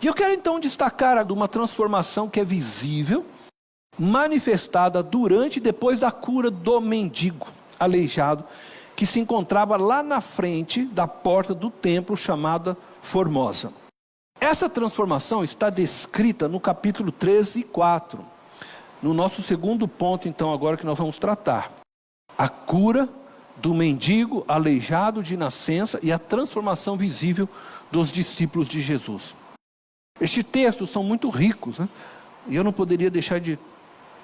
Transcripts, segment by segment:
E eu quero então destacar uma transformação que é visível, manifestada durante e depois da cura do mendigo aleijado, que se encontrava lá na frente da porta do templo chamada Formosa. Essa transformação está descrita no capítulo 13 e 4, no nosso segundo ponto então agora que nós vamos tratar. A cura do mendigo aleijado de nascença e a transformação visível dos discípulos de Jesus. Estes textos são muito ricos, né? E eu não poderia deixar de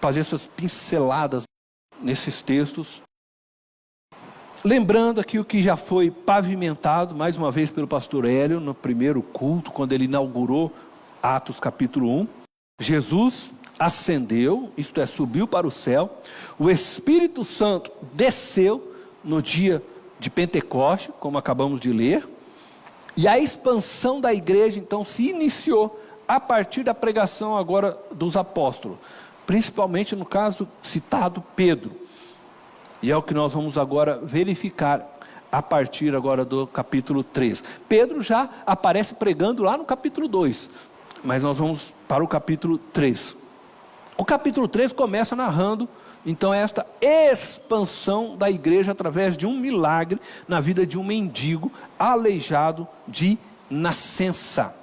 fazer essas pinceladas nesses textos, lembrando aqui o que já foi pavimentado mais uma vez pelo pastor Hélio no primeiro culto, quando ele inaugurou Atos capítulo 1. Jesus ascendeu, isto é, subiu para o céu, o Espírito Santo desceu no dia de Pentecoste, como acabamos de ler, e a expansão da igreja então se iniciou a partir da pregação agora dos apóstolos, principalmente no caso citado Pedro. E é o que nós vamos agora verificar a partir agora do capítulo 3. Pedro já aparece pregando lá no capítulo 2, mas nós vamos para o capítulo 3. O capítulo 3 começa narrando então esta expansão da igreja através de um milagre na vida de um mendigo aleijado de nascença.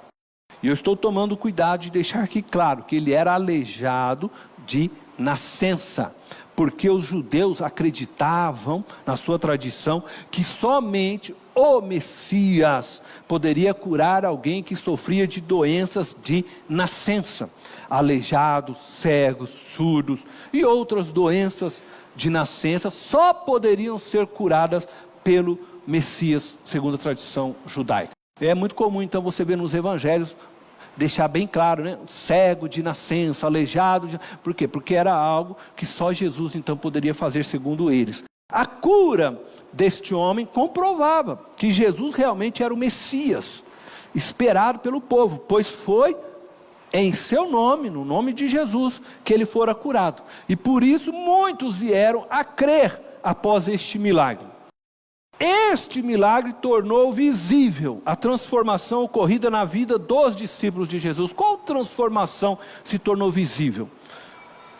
E eu estou tomando cuidado de deixar aqui claro que ele era aleijado de nascença, porque os judeus acreditavam na sua tradição que somente o Messias poderia curar alguém que sofria de doenças de nascença. Aleijados, cegos, surdos e outras doenças de nascença só poderiam ser curadas pelo Messias, segundo a tradição judaica. É muito comum então você ver nos evangelhos deixar bem claro, né? Cego de nascença, aleijado, por quê? Porque era algo que só Jesus então poderia fazer segundo eles. A cura deste homem comprovava que Jesus realmente era o Messias, esperado pelo povo, pois foi em seu nome, no nome de Jesus, que ele fora curado. E por isso muitos vieram a crer após este milagre. Este milagre tornou visível a transformação ocorrida na vida dos discípulos de Jesus. Qual transformação se tornou visível?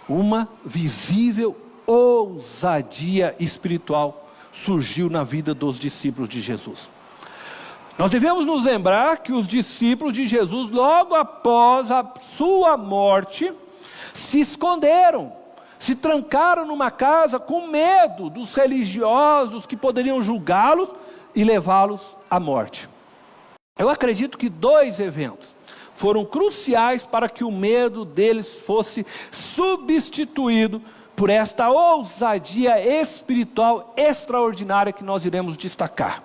Uma visível ousadia espiritual surgiu na vida dos discípulos de Jesus. Nós devemos nos lembrar que os discípulos de Jesus, logo após a sua morte, se esconderam, se trancaram numa casa com medo dos religiosos que poderiam julgá-los e levá-los à morte. Eu acredito que 2 eventos foram cruciais para que o medo deles fosse substituído por esta ousadia espiritual extraordinária que nós iremos destacar.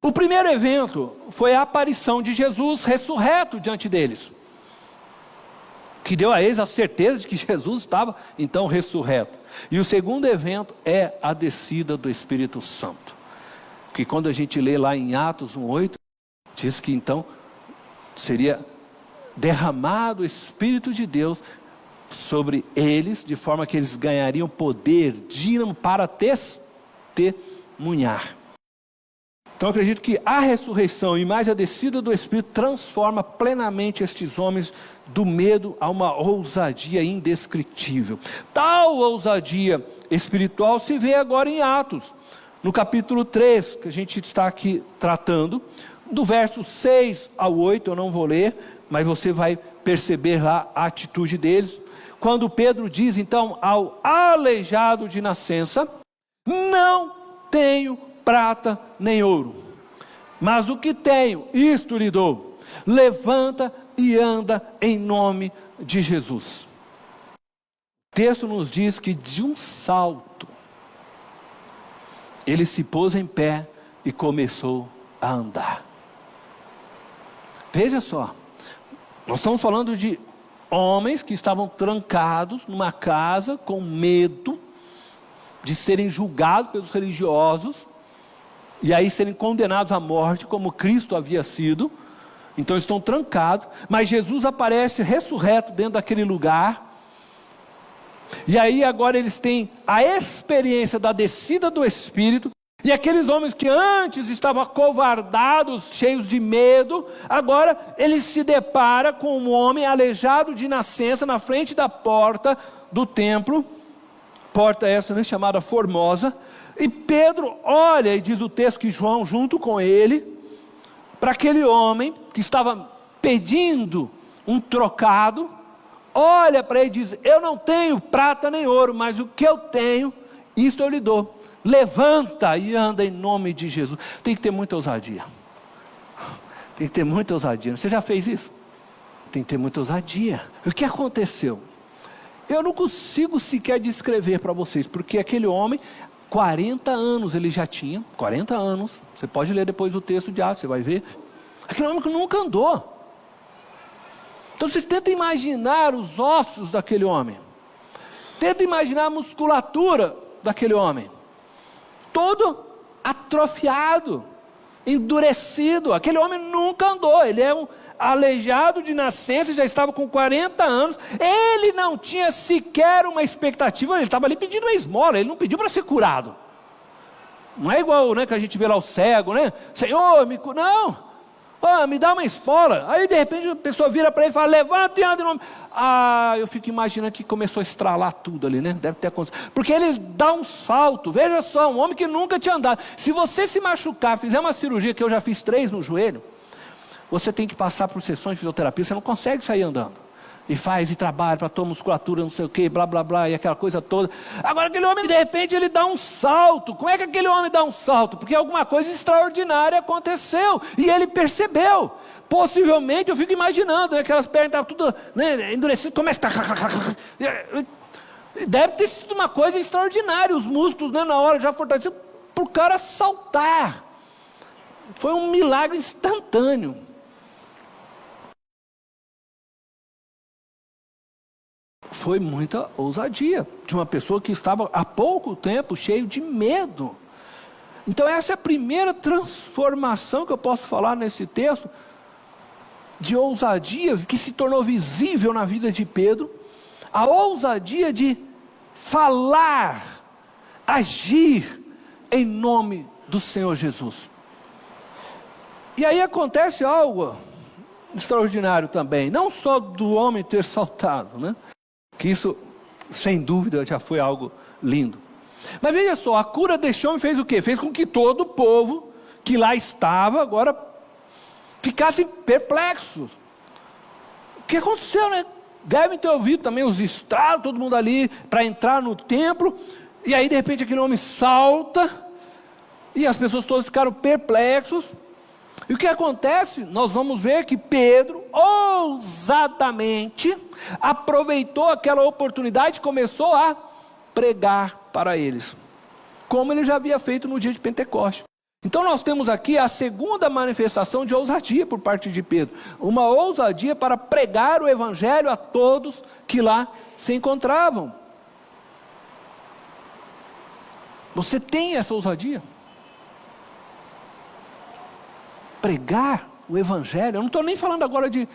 O primeiro evento foi a aparição de Jesus ressurreto diante deles, que deu a eles a certeza de que Jesus estava então ressurreto. E o segundo evento é a descida do Espírito Santo, que quando a gente lê lá em Atos 1:8, diz que então seria derramado o Espírito de Deus sobre eles, de forma que eles ganhariam poder, dínamo para testemunhar. Então eu acredito que a ressurreição e mais a descida do Espírito transforma plenamente estes homens do medo a uma ousadia indescritível. Tal ousadia espiritual se vê agora em Atos, no capítulo 3, que a gente está aqui tratando, do verso 6 ao 8, eu não vou ler, mas você vai perceber lá a atitude deles. Quando Pedro diz então ao aleijado de nascença: não tenho prata nem ouro, mas o que tenho, isto lhe dou. Levanta e anda em nome de Jesus. O texto nos diz que de um salto, ele se pôs em pé e começou a andar. Veja só, nós estamos falando de homens que estavam trancados numa casa com medo de serem julgados pelos religiosos, e aí serem condenados à morte, como Cristo havia sido. Então estão trancados, mas Jesus aparece ressurreto dentro daquele lugar, e aí agora eles têm a experiência da descida do Espírito, E aqueles homens que antes estavam acovardados, cheios de medo, agora ele se depara com um homem aleijado de nascença na frente da porta do templo, porta essa, né, chamada Formosa, e Pedro olha, e diz o texto que João junto com ele, para aquele homem que estava pedindo um trocado, olha para ele e diz: eu não tenho prata nem ouro, mas o que eu tenho, isto eu lhe dou. Levanta e anda em nome de Jesus. Tem que ter muita ousadia. Tem que ter muita ousadia. Você já fez isso? Tem que ter muita ousadia. O que aconteceu? Eu não consigo sequer descrever para vocês, porque aquele homem, 40 anos ele já tinha, 40 anos, você pode ler depois o texto de Atos, você vai ver. Aquele homem que nunca andou. Então você tenta imaginar os ossos daquele homem. Tenta imaginar a musculatura daquele homem. Todo atrofiado, endurecido. Aquele homem nunca andou, ele é um aleijado de nascença, já estava com 40 anos, ele não tinha sequer uma expectativa, ele estava ali pedindo uma esmola, ele não pediu para ser curado. Não é igual, né, que a gente vê lá o cego, né? Senhor, me cura. Não, me dá uma esmola. Aí de repente a pessoa vira para ele e fala: levanta e anda em nome. Eu fico imaginando que começou a estralar tudo ali, né? Deve ter acontecido. Porque ele dá um salto, veja só, um homem que nunca tinha andado. Se você se machucar, fizer uma cirurgia, que eu já fiz 3 no joelho, você tem que passar por sessões de fisioterapia, você não consegue sair andando. E faz, e trabalha para tua musculatura, não sei o que, blá, blá, blá, e aquela coisa toda. Agora aquele homem, de repente, ele dá um salto. Como é que aquele homem dá um salto? Porque alguma coisa extraordinária aconteceu, e ele percebeu. Possivelmente, eu fico imaginando, né, aquelas pernas estavam tudo, né, endurecidas, começa a... Deve ter sido uma coisa extraordinária, os músculos, né, na hora já fortalecidos, para o cara saltar. Foi um milagre instantâneo. Foi muita ousadia de uma pessoa que estava há pouco tempo cheio de medo. Então essa é a primeira transformação que eu posso falar nesse texto, de ousadia que se tornou visível na vida de Pedro, a ousadia de falar, agir em nome do Senhor Jesus. E aí acontece algo extraordinário também, não só do homem ter saltado, né? Que isso, sem dúvida, já foi algo lindo. Mas veja só, a cura deste homem fez o quê? Fez com que todo o povo que lá estava, agora, ficassem perplexos. O que aconteceu, né? Devem ter ouvido também os estralos, todo mundo ali, para entrar no templo. E aí, de repente, aquele homem salta, e as pessoas todas ficaram perplexos. E o que acontece? Nós vamos ver que Pedro, ousadamente, aproveitou aquela oportunidade e começou a pregar para eles, como ele já havia feito no dia de Pentecostes. Então nós temos aqui a segunda manifestação de ousadia por parte de Pedro, uma ousadia para pregar o evangelho a todos que lá se encontravam. Você tem essa ousadia? Pregar o evangelho. Eu não estou nem falando agora de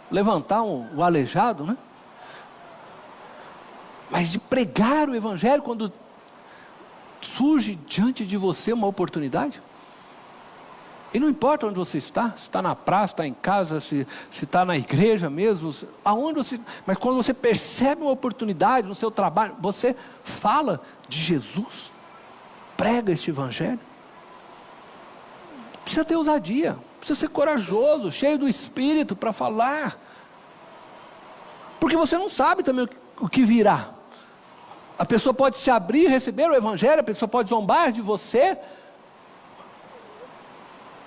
levantar o aleijado, né? Mas de pregar o evangelho quando surge diante de você uma oportunidade. E não importa onde você está, se está na praça, está em casa, se está na igreja mesmo, aonde você, mas quando você percebe uma oportunidade no seu trabalho, você fala de Jesus, prega este evangelho. Precisa ter ousadia, precisa ser corajoso, cheio do Espírito para falar. Porque você não sabe também o que virá. A pessoa pode se abrir, receber o evangelho, a pessoa pode zombar de você.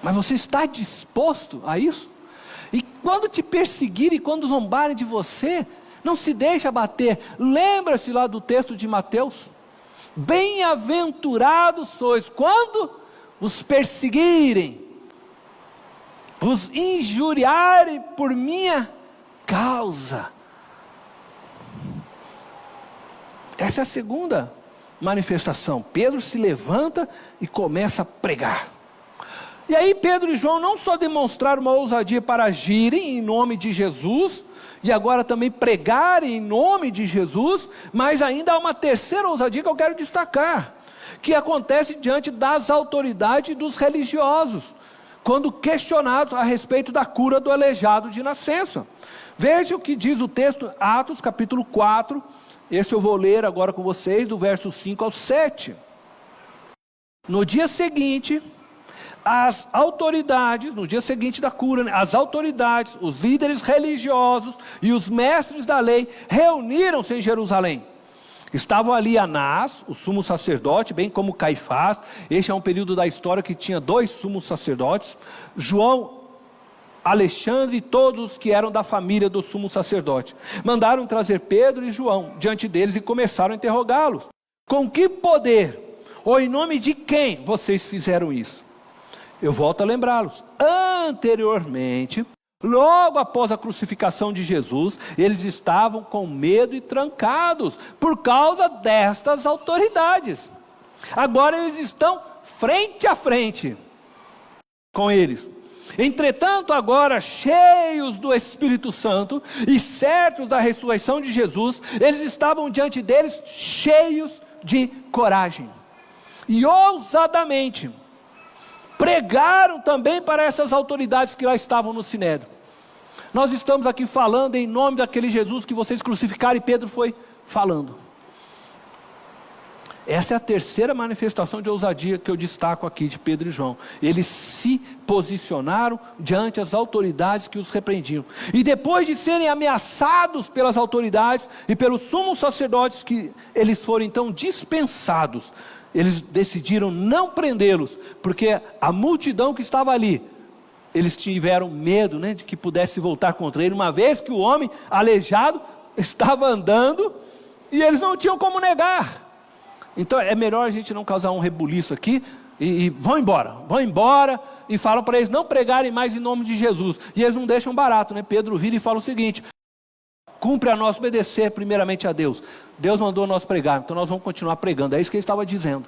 Mas você está disposto a isso? E quando te perseguirem, quando zombarem de você, não se deixe abater. Lembra-se lá do texto de Mateus. Bem-aventurados sois quando os perseguirem, os injuriarem por minha causa. Essa é a segunda manifestação. Pedro se levanta e começa a pregar. E aí Pedro e João não só demonstraram uma ousadia para agirem em nome de Jesus, e agora também pregarem em nome de Jesus, mas ainda há uma terceira ousadia que eu quero destacar. que acontece diante das autoridades dos religiosos, quando questionados a respeito da cura do aleijado de nascença. Veja o que diz o texto, Atos capítulo 4, esse eu vou ler agora com vocês, do verso 5 ao 7. No dia seguinte, as autoridades, no dia seguinte da cura, as autoridades, os líderes religiosos e os mestres da lei reuniram-se em Jerusalém. Estavam ali Anás, o sumo sacerdote, bem como Caifás. Este é um período da história que tinha 2 sumos sacerdotes, João, Alexandre e todos que eram da família do sumo sacerdote. Mandaram trazer Pedro e João diante deles e começaram a interrogá-los. Com que poder, ou em nome de quem vocês fizeram isso? Eu volto a lembrá-los. Anteriormente, logo após a crucificação de Jesus, eles estavam com medo e trancados por causa destas autoridades. Agora eles estão frente a frente com eles. Entretanto, agora cheios do Espírito Santo e certos da ressurreição de Jesus, eles estavam diante deles cheios de coragem. E ousadamente pregaram também para essas autoridades que lá estavam no Sinédrio. Nós estamos aqui falando em nome daquele Jesus que vocês crucificaram, e Pedro foi falando. Essa é a terceira manifestação de ousadia que eu destaco aqui de Pedro e João. Eles se posicionaram diante das autoridades que os repreendiam. E depois de serem ameaçados pelas autoridades e pelos sumos sacerdotes, que eles foram então dispensados, eles decidiram não prendê-los, porque a multidão que estava ali, eles tiveram medo, de que pudesse voltar contra ele, uma vez que o homem aleijado estava andando e eles não tinham como negar. Então é melhor a gente não causar um rebuliço aqui e vão embora e falam para eles não pregarem mais em nome de Jesus. E eles não deixam barato, Pedro vira e fala o seguinte: cumpre a nós obedecer primeiramente a Deus. Deus mandou nós pregar, então nós vamos continuar pregando. É isso que ele estava dizendo,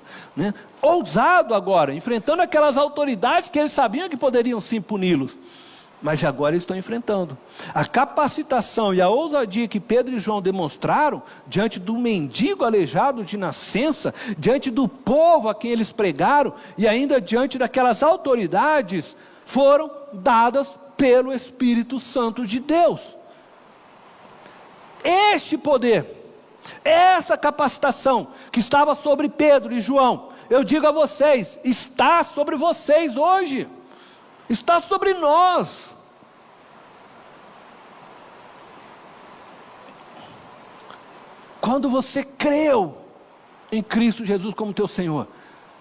Ousado agora, enfrentando aquelas autoridades que eles sabiam que poderiam sim puni-los, mas agora eles estão enfrentando. A capacitação e a ousadia que Pedro e João demonstraram diante do mendigo aleijado de nascença, diante do povo a quem eles pregaram e ainda diante daquelas autoridades, foram dadas pelo Espírito Santo de Deus. Este poder, essa capacitação que estava sobre Pedro e João, eu digo a vocês, está sobre vocês hoje, está sobre nós. Quando você creu em Cristo Jesus como teu Senhor,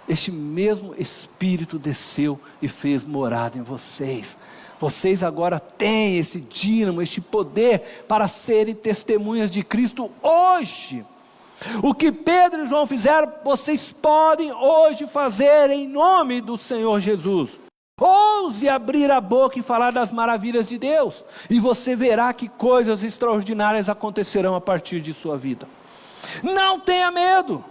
este mesmo Espírito desceu e fez morada em vocês. Vocês agora têm esse dínamo, este poder para serem testemunhas de Cristo hoje. O que Pedro e João fizeram, vocês podem hoje fazer em nome do Senhor Jesus. Ouse abrir a boca e falar das maravilhas de Deus, e você verá que coisas extraordinárias acontecerão a partir de sua vida. Não tenha medo,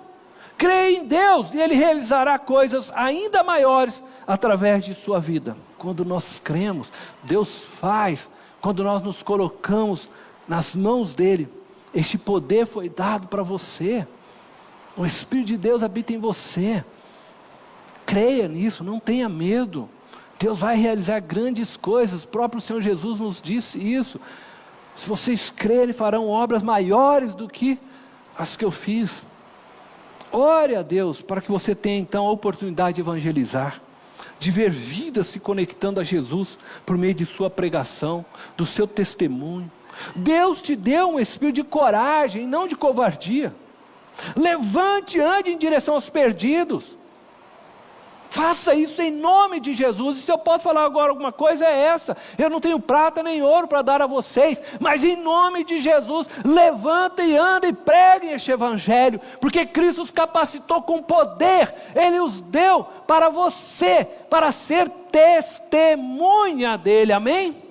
creia em Deus e Ele realizará coisas ainda maiores através de sua vida. Quando nós cremos, Deus faz. Quando nós nos colocamos nas mãos dEle, este poder foi dado para você. O Espírito de Deus habita em você. Creia nisso, não tenha medo. Deus vai realizar grandes coisas. O próprio Senhor Jesus nos disse isso. Se vocês crerem, farão obras maiores do que as que eu fiz. Ore a Deus para que você tenha então a oportunidade de evangelizar, de ver vidas se conectando a Jesus por meio de sua pregação, do seu testemunho. Deus te deu um espírito de coragem, não de covardia. Levante e ande em direção aos perdidos. Faça isso em nome de Jesus. E se eu posso falar agora alguma coisa, é essa: eu não tenho prata nem ouro para dar a vocês, mas em nome de Jesus, levanta e anda e preguem este evangelho, porque Cristo os capacitou com poder. Ele os deu para você, para ser testemunha dele, amém?